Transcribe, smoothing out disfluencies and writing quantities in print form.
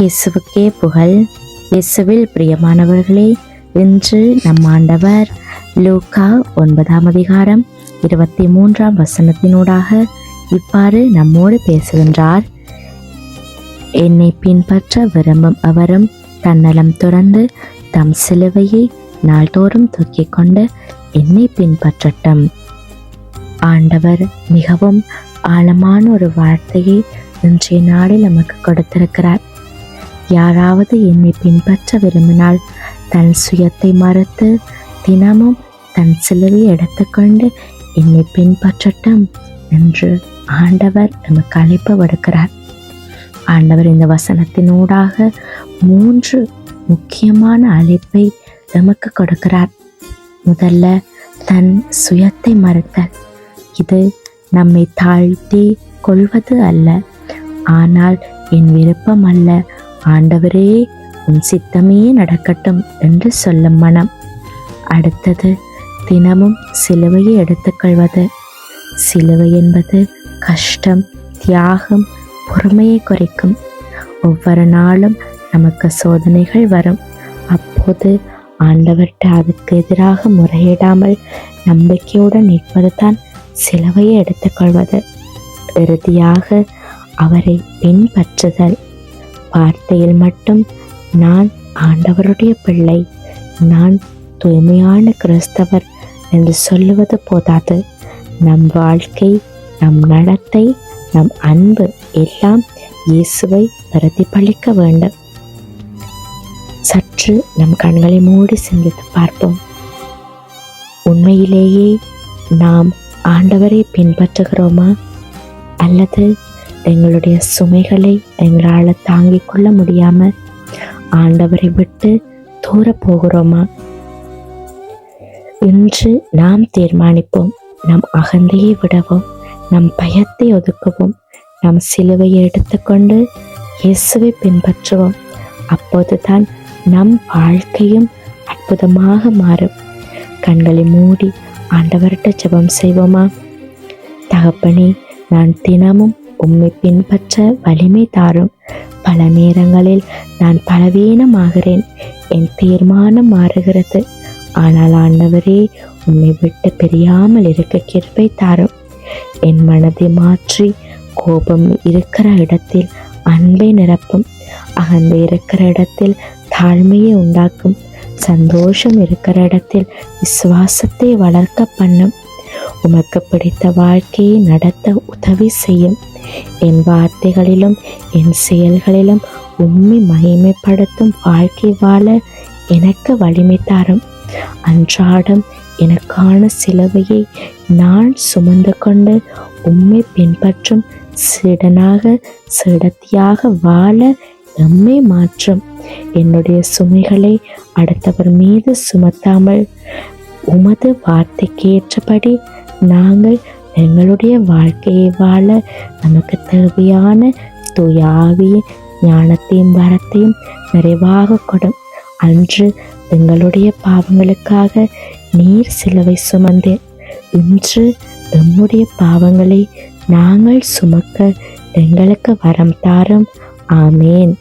இயேசுவுக்கே புகழ். இயேசுவில் பிரியமானவர்களே, இன்று நம் ஆண்டவர் லூக்கா 9ஆம் அதிகாரம் 23ஆம் வசனத்தினூடாக இவ்வாறு நம்மோடு பேசுகின்றார். என்னை பின்பற்ற விரும்பும் அவரும் தன்னலம் துறந்து தம் சிலுவையை நாள்தோறும் தூக்கிக் கொண்டு என்னை பின்பற்றட்டும். ஆண்டவர் மிகவும் ஆழமான ஒரு வார்த்தையை இன்றைய நாளில் நமக்கு கொடுத்திருக்கிறார். யாராவது என்னை பின்பற்ற விரும்பினால் தன் சுயத்தை மறுத்து தினமும் தன் சிலுவையை எடுத்துக்கொண்டு என்னை பின்பற்றட்டும் என்று ஆண்டவர் நமக்கு அழைப்பு விடுக்கிறார். ஆண்டவர் இந்த வசனத்தினூடாக 3 முக்கியமான அழைப்பை நமக்கு கொடுக்கிறார். முதல்ல, தன் சுயத்தை மறுத்தல். இது நம்மை தாழ்த்தி கொள்வது அல்ல, ஆனால் என் விருப்பம் அல்ல, ஆண்டவரே உன் சித்தமே நடக்கட்டும் என்று சொல்லும் மனம். அடுத்தது, தினமும் சிலுவையை எடுத்துக்கொள்வது. சிலுவை என்பது கஷ்டம், தியாகம், பொறுமையை குறைக்கும். ஒவ்வொரு நாளும் நமக்கு சோதனைகள் வரும். அப்போது ஆண்டவர்கிட்ட அதுக்கு எதிராக முறையிடாமல் நம்பிக்கையுடன் நிற்பது தான் சிலுவையை எடுத்துக்கொள்வது. இறுதியாக அவரை பின்பற்றுதல். வார்த்தையில் மட்டும் நான் ஆண்டவருடைய பிள்ளை, நான் தூய்மையான கிறிஸ்தவர் என்று சொல்லுவது போதாது. நம் வாழ்க்கை, நம் நடத்தை, நம் அன்பு எல்லாம் இயேசுவை பிரதிபலிக்க வேண்டும். சற்று நம் கண்களை மூடி சிந்தித்து பார்ப்போம். உண்மையிலேயே நாம் ஆண்டவரை பின்பற்றுகிறோமா? அல்லது எங்களுடைய சுமைகளை எங்களால் தாங்கிக் கொள்ள முடியாமல் ஆண்டவரை விட்டு தூர போகிறோமா? இன்று நாம் தீர்மானிப்போம். நம் அகந்தையை விடவும், நம் பயத்தை ஒதுக்கவும், நம் சிலுவையை எடுத்துக்கொண்டு இயேசுவை பின்பற்றுவோம். அப்போதுதான் நம் வாழ்க்கையும் அற்புதமாக மாறும். கண்களை மூடி ஆண்டவர்கிட்ட ஜெபம் செய்வோமா? தகப்பனே, நான் தினமும் உம்மை பின்பற்ற வலிமை தாரும். பல நேரங்களில் நான் பலவீனமாகிறேன், என் தீர்மானம் மாறுகிறது. ஆனால் ஆண்டவரே, உம்மை விட்டு பிரியாமல் இருக்க கிருபை தாரும். என் மனதை மாற்றி கோபம் இருக்கிற இடத்தில் அன்பை நிரப்பும். அகந்தை இருக்கிற இடத்தில் தாழ்மையை உண்டாக்கும். சந்தோஷம் இருக்கிற இடத்தில் விசுவாசத்தை வளர்க்க பண்ணும். உமக்கு பிடித்த வாழ்க்கையை நடத்த உதவி செய்யும். என் வார்த்தைகளிலும் என் செயல்களிலும் உம்மை மகிமைப்படுத்தும் வாழ்க்கை வாழ எனக்கு வலிமை தாரும். அன்றாடம் எனக்கான சிலுவையை நான் சுமந்து கொண்டு உம்மை பின்பற்றும் சீடனாக சீடத்தியாக வாழ எம்மை மாற்றும். என்னுடைய சுமைகளை அடுத்தவர் மீது சுமத்தாமல் உமது வார்த்தைக்கு ஏற்றபடி நாங்கள் எங்களுடைய வாழ்க்கையை வாழ நமக்கு தேவையான தூய ஆவியின் ஞானத்தையும் வரத்தையும் நிறைவாக கொடும். அன்று எங்களுடைய பாவங்களுக்காக நீர் சிலுவை சுமந்தீர். இன்று எம்முடைய பாவங்களை நாங்கள் சுமக்க எங்களுக்கு வரம் தாரும். ஆமேன்.